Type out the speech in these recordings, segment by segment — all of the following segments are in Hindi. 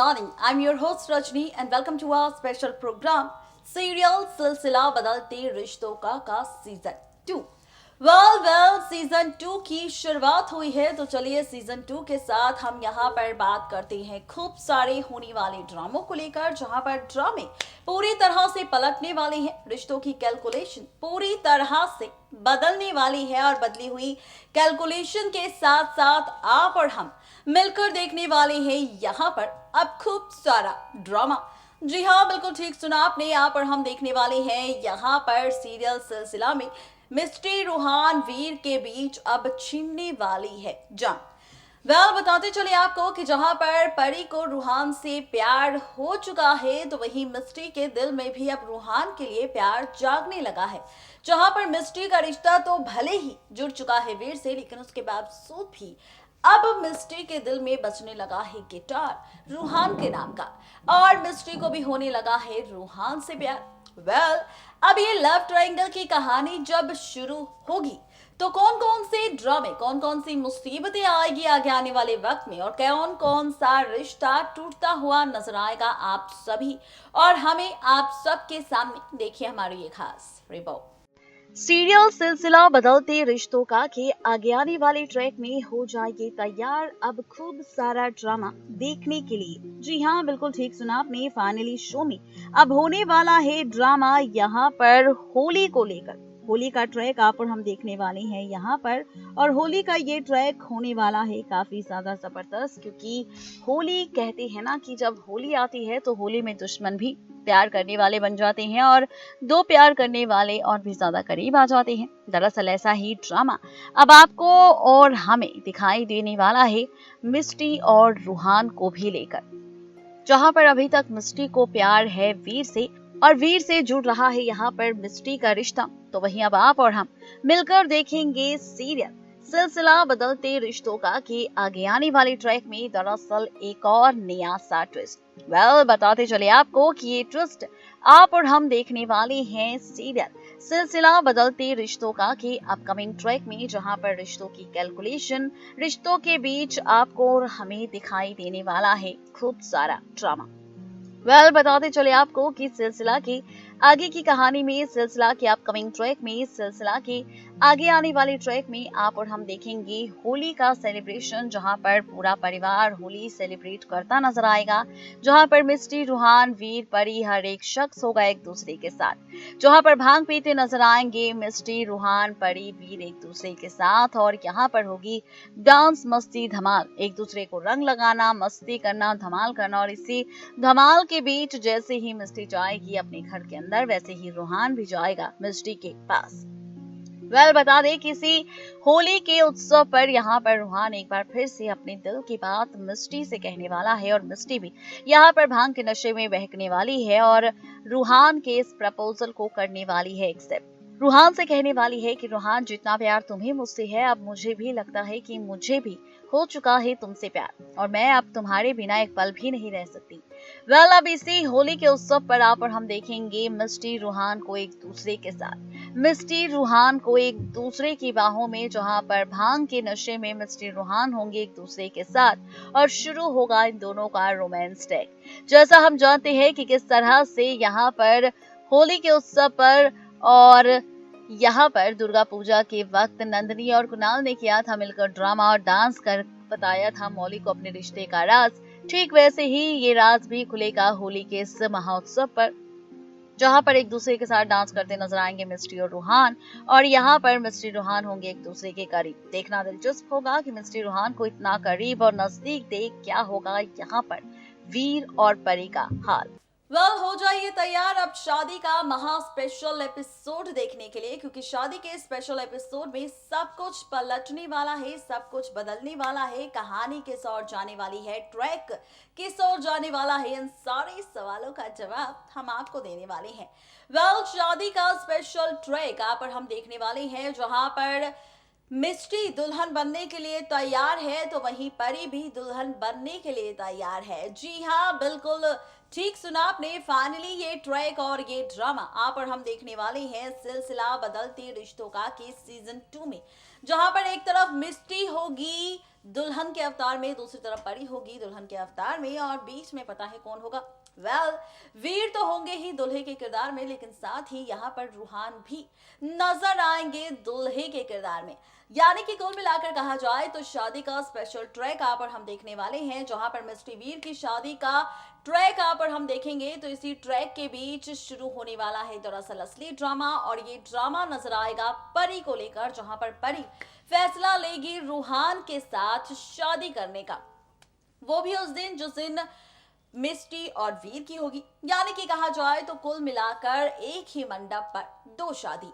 morning. I'm your host Rajni and welcome to our special program Serial सिलसिला बदलते रिश्तों का सीजन 2। सीजन 2 की शुरुआत हुई है तो चलिए सीजन 2 के साथ हम यहाँ पर बात करते हैं खूब सारे होने वाले ड्रामों को लेकर, जहाँ पर ड्रामे पूरी तरह से पलटने वाले हैं। रिश्तों की कैलकुलेशन पूरी तरह से बदलने वाली है और बदली हुई कैलकुलेशन के साथ साथ आप और हम मिलकर देखने वाले हैं यहाँ पर अब खूब सारा ड्रामा। जी हाँ, बिल्कुल ठीक सुना आपने, यहाँ पर हम देखने वाले हैं यहाँ पर सीरियल सिलसिला में मिस्ट्री रूहान वीर के बीच अब छिड़ने वाली है जंग। बताते चले आपको कि जहां पर परी को रूहान से प्यार हो चुका है तो वहीं मिस्ट्री के दिल में भी अब रूहान के लिए प्यार जागने लगा है। जहां पर मिस्ट्री का रिश्ता तो भले ही जुड़ चुका है वीर से, लेकिन उसके बावजूद भी अब मिस्ट्री के दिल में बजने लगा है गिटार रूहान के नाम का, और मिस्ट्री को भी होने लगा है रूहान से प्यार। अब ये लव ट्रायंगल की कहानी जब शुरू होगी तो कौन कौन से ड्रामे, कौन कौन सी मुसीबतें आएगी आगे आने वाले वक्त में, और कौन कौन सा रिश्ता टूटता हुआ नजर आएगा आप सभी और हमें आप सबके सामने देखिए हमारी ये खास रिपोर्ट। सीरियल सिलसिला बदलते रिश्तों का के आगे आने वाले ट्रैक में हो जाएगी तैयार अब खूब सारा ड्रामा देखने के लिए। जी हाँ, बिल्कुल ठीक सुना आपने, फाइनली शो में अब होने वाला है ड्रामा यहाँ पर होली को लेकर। होली का ट्रैक आप और हम देखने वाले हैं यहाँ पर, और होली का ये ट्रैक होने वाला है काफी ज्यादा जबरदस्त, क्योंकि होली कहते हैं ना कि जब होली आती है तो होली में दुश्मन भी प्यार करने वाले बन जाते हैं और दो प्यार करने वाले और भी ज्यादा करीब आ जाते हैं। दरअसल ऐसा ही ड्रामा अब आपको और हमें दिखाई देने वाला है मिस्ट्री और रूहान को भी लेकर, जहां पर अभी तक मिस्ट्री को प्यार है वीर से और वीर से जुड़ रहा है यहाँ पर मिस्ट्री का रिश्ता। तो वहीं अब आप और हम मिलकर देखेंगे सीरियल सिलसिला बदलते रिश्तों का कि आगे आने वाले ट्रैक में दरअसल एक और नया सा ट्विस्ट। बताते चले आपको कि ये ट्विस्ट आप और हम देखने वाले हैं सीरियल सिलसिला बदलते रिश्तों का कि अपकमिंग ट्रैक में, जहां पर रिश्तों की कैलकुलेशन, रिश्तों के बीच आपको और हमें दिखाई देने वाला है खूब सारा ड्रामा। बताते चले आपको कि सिलसिला की आगे की कहानी में, सिलसिला के अपकमिंग ट्रैक में, सिलसिला के आगे आने वाले ट्रैक में आप और हम देखेंगे होली का सेलिब्रेशन, जहां पर पूरा परिवार होली सेलिब्रेट करता नजर आएगा, जहां पर मिस्ट्री रूहान वीर परी हर एक शख्स होगा एक दूसरे के साथ, जहां पर भांग पीते नजर आएंगे मिस्ट्री रूहान परी वीर एक दूसरे के साथ, और यहाँ पर होगी डांस मस्ती धमाल, एक दूसरे को रंग लगाना, मस्ती करना, धमाल करना, और इसी धमाल के बीच जैसे ही मिस्ट्री जाएगी अपने घर के अंदर, वैसे ही रूहान भी जाएगा मिस्ट्री के पास। बता दें किसी होली के उत्सव पर यहाँ पर रूहान एक बार फिर से अपने दिल की बात मिस्ट्री से कहने वाला है, और मिस्ट्री भी यहाँ पर भांग के नशे में बहकने वाली है और रूहान के इस प्रपोजल को करने वाली है एक्सेप्ट। रूहान से कहने वाली है कि रूहान, जितना प्यार तुम्हें मुझसे है अब मुझे भी लगता है कि मुझे भी हो चुका है तुमसे प्यार, और मैं अब तुम्हारे बिना एक पल भी नहीं रह सकती। अब इसी होली के उत्सव पर आप और हम देखेंगे मिस्ट्री रूहान को एक दूसरे के साथ, मिस्ट्री रूहान को एक दूसरे की बाहों में, जहां पर भांग के नशे में मिस्ट्री रूहान होंगे एक दूसरे के साथ, और शुरू होगा इन दोनों का रोमांस ट्रैक। जैसा हम जानते हैं कि किस तरह से यहाँ पर होली के उत्सव पर और यहाँ पर दुर्गा पूजा के वक्त नंदिनी और कुणाल ने किया था मिलकर ड्रामा और डांस कर बताया था मौली को अपने रिश्ते का राज, ठीक वैसे ही ये राज भी खुलेगा होली के इस महोत्सव पर, जहां पर एक दूसरे के साथ डांस करते नजर आएंगे मिस्ट्री और रूहान, और यहाँ पर मिस्ट्री रूहान होंगे एक दूसरे के करीब। देखना दिलचस्प होगा कि मिस्ट्री रूहान को इतना करीब और नजदीक देख क्या होगा यहाँ पर वीर और परी का हाल। हो जाइए तैयार अब शादी का महा स्पेशल एपिसोड देखने के लिए, क्योंकि शादी के स्पेशल एपिसोड में सब कुछ पलटने वाला है, सब कुछ बदलने वाला है, कहानी किस ओर जाने वाली है, ट्रैक किस ओर जाने वाला है, इन सारे सवालों का जवाब हम आपको देने वाले हैं। शादी का स्पेशल ट्रैक आप और हम देखने वाले हैं, जहां पर मिस्ट्री दुल्हन बनने के लिए तैयार है तो वहीं परी भी दुल्हन बनने के लिए तैयार है। जी हाँ, बिल्कुल ठीक सुना आपने। फाइनली ये ट्रैक और ये ड्रामा आप और हम देखने वाले हैं सिलसिला बदलते रिश्तों का के सीजन 2 में, जहां पर एक तरफ मिस्टी होगी दुल्हन के अवतार में, दूसरी तरफ परी होगी दुल्हन के अवतार में, और बीच में पता है कौन होगा। वीर तो होंगे ही दुल्हे के किरदार में, लेकिन साथ ही यहाँ पर रूहान भी नजर आएंगे दुल्हे के किरदार में। यानी कि कुल मिलाकर कहा जाए तो शादी का स्पेशल ट्रैक आप और हम देखने वाले हैं, जहां पर मिस्टी वीर की शादी का ट्रैक आप और हम देखेंगे। तो इसी ट्रैक के बीच शुरू होने वाला है दरअसल असली ड्रामा, और ये ड्रामा नजर आएगा परी को लेकर, जहां पर परी फैसला लेगी रूहान के साथ शादी करने का, वो भी उस दिन जिस दिन मिस्टी और वीर की होगी। यानी कि कहा जाए तो कुल मिलाकर एक ही मंडप पर दो शादी।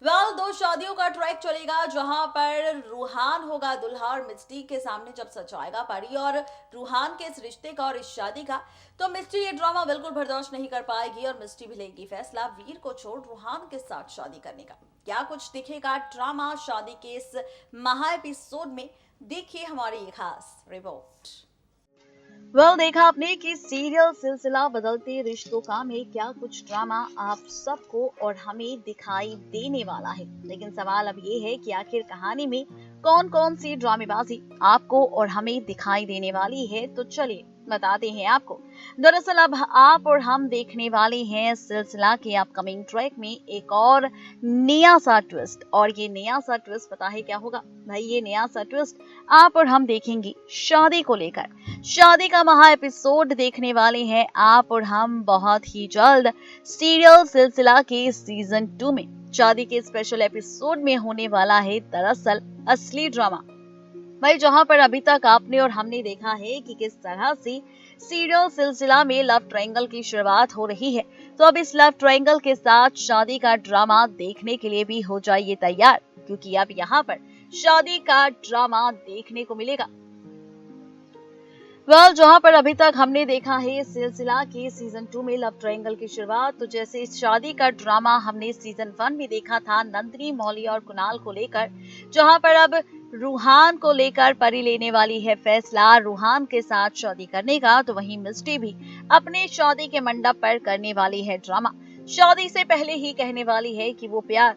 दो शादियों का ट्रैक चलेगा, जहां पर रूहान होगा दुल्हा और मिस्टी के सामने जब सजाएगा परी और रूहान के इस रिश्ते का और इस शादी का, तो मिस्टी ये ड्रामा बिल्कुल बर्दाश्त नहीं कर पाएगी और मिस्टी भी लेगी फैसला वीर को छोड़ रूहान के साथ शादी करने का। क्या कुछ दिखेगा ड्रामा शादी के इस महा एपिसोड में, देखिए हमारी ये खास रिपोर्ट। देखा आपने कि सीरियल सिलसिला बदलते रिश्तों का में क्या कुछ ड्रामा आप सबको और हमें दिखाई देने वाला है। लेकिन सवाल अब ये है कि आखिर कहानी में कौन कौन सी ड्रामेबाजी आपको और हमें दिखाई देने वाली है, तो चलिए बताते हैं आपको। दरअसल अब आप और हम देखने वाले हैं सिलसिला के अपकमिंग ट्रैक में एक और नया सा ट्विस्ट, और ये नया सा ट्विस्ट पता है क्या होगा भाई? ये नया सा ट्विस्ट आप और हम देखेंगे शादी को लेकर। शादी का महा एपिसोड देखने वाले हैं आप और हम बहुत ही जल्द सीरियल सिलसिला के सीजन 2 में। शादी के स्पेशल एपिसोड में होने वाला है दरअसल असली ड्रामा भाई, जहां पर अभी तक आपने और हमने देखा है कि किस तरह से सीरियल सिलसिला में लव ट्रायंगल की शुरुआत हो रही है। तो अब इस लव ट्रायंगल के साथ शादी का ड्रामा देखने के लिए भी हो जाइए तैयार, क्योंकि अब यहाँ पर शादी का ड्रामा देखने को मिलेगा। जहां पर अभी तक हमने देखा है सिलसिला के सीजन 2 में लव ट्रायंगल की शुरुआत, तो जैसे इस शादी का ड्रामा हमने सीजन 1 में देखा था नंदिनी, मौली और कुणाल को लेकर, जहां पर अब रूहान को लेकर परी लेने वाली है फैसला रूहान के साथ शादी करने का, तो वहीं मिस्टी भी अपने शादी के मंडप पर करने वाली है ड्रामा। शादी से पहले ही कहने वाली है कि वो प्यार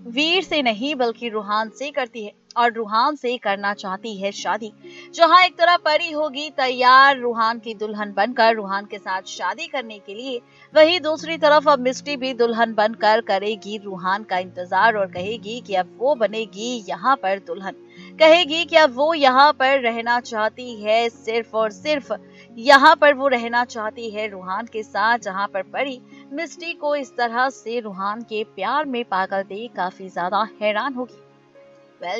वीर से नहीं बल्कि रूहान से करती है और रूहान से करना चाहती है शादी। जहां एक तरफ परी होगी तैयार रूहान की दुल्हन बनकर रूहान के साथ शादी करने के लिए, वहीं दूसरी तरफ अब मिस्टी भी दुल्हन बनकर करेगी रूहान का इंतजार और कहेगी कि अब वो बनेगी यहाँ पर दुल्हन। कहेगी कि अब वो यहाँ पर रहना चाहती है, सिर्फ और सिर्फ यहाँ पर वो रहना चाहती है रूहान के साथ। जहाँ पर परी मिस्टी को इस तरह से रूहान के प्यार में पागल देख काफी ज्यादा हैरान होगी।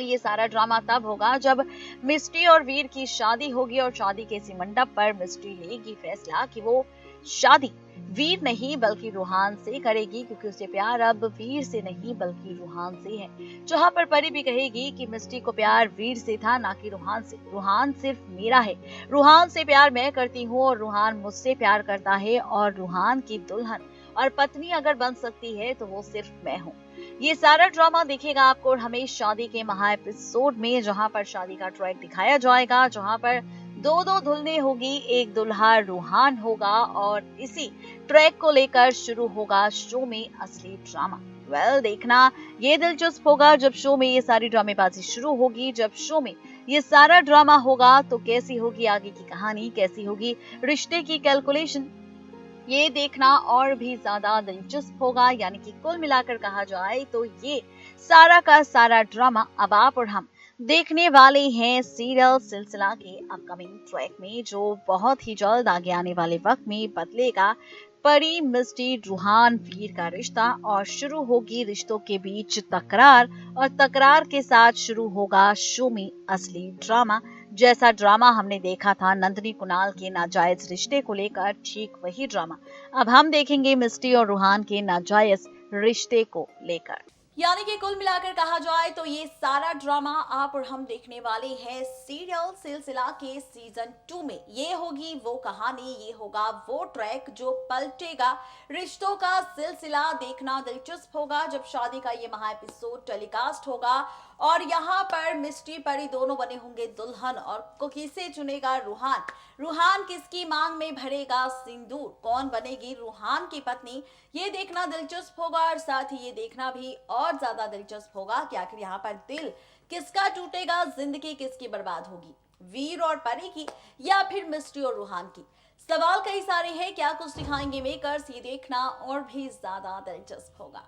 ये सारा ड्रामा तब होगा जब मिस्टी और वीर की शादी होगी, और शादी के इसी मंडप पर मिस्टी लेगी फैसला कि वो शादी वीर नहीं बल्कि रूहान से करेगी, क्योंकि उसे प्यार अब वीर से नहीं बल्कि रूहान से है। जहां पर परी भी कहेगी कि मिस्टी को प्यार वीर से था ना कि रूहान से। रूहान सिर्फ मेरा है, रूहान से प्यार मैं करती हूँ और रूहान मुझसे प्यार करता है, और रूहान की दुल्हन और पत्नी अगर बन सकती है तो वो सिर्फ मैं हूँ। ये सारा ड्रामा दिखेगा आपको और हमें शादी के महा एपिसोड में, जहां पर शादी का ट्रैक दिखाया जाएगा, जहां पर दो दुल्हनें होगी, एक दुल्हा रूहान होगा, और इसी ट्रैक को लेकर शुरू होगा शो में असली ड्रामा। देखना ये दिलचस्प होगा जब शो में ये सारी ड्रामेबाजी शुरू होगी। जब शो में ये सारा ड्रामा होगा तो कैसी होगी आगे की कहानी, कैसी होगी रिश्ते की कैलकुलेशन, ये देखना और भी ज्यादा दिलचस्प होगा। यानी कि कुल मिलाकर कहा जाए तो ये सारा का सारा ड्रामा अब आप और हम देखने वाले हैं सीरियल सिलसिला के अपकमिंग ट्रैक में, जो बहुत ही जल्द आगे आने वाले वक्त में बदलेगा परी मिस्टी रूहान वीर का रिश्ता, और शुरू होगी रिश्तों के बीच तकरार, और तकरार के साथ शुरू होगा शो में असली ड्रामा। जैसा ड्रामा हमने देखा था नंदिनी कुणाल के नाजायज रिश्ते को लेकर, ठीक वही ड्रामा अब हम देखेंगे मिस्टी और रूहान के नाजायज रिश्ते को लेकर। यानी कि कुल मिलाकर कहा जाए तो ये सारा ड्रामा आप और हम देखने वाले हैं सीरियल सिलसिला के सीजन 2 में। ये होगी वो कहानी, ये होगा वो ट्रैक जो पलटेगा रिश्तों का सिलसिला। देखना दिलचस्प होगा जब शादी का ये महा एपिसोड टेलीकास्ट होगा, और यहाँ पर मिस्ट्री परी दोनों बने होंगे दुल्हन और किसे चुनेगा रूहान। रूहान किसकी मांग में भरेगा सिंदूर, कौन बनेगी रूहान की पत्नी, ये देखना दिलचस्प होगा। और साथ ही ये देखना भी और ज्यादा दिलचस्प होगा कि आखिर यहाँ पर दिल किसका टूटेगा, जिंदगी किसकी बर्बाद होगी, वीर और परी की या फिर मिस्ट्री और रूहान की। सवाल कई सारे हैं, क्या कुछ दिखाएंगे मेकर्स, ये देखना और भी ज्यादा दिलचस्प होगा।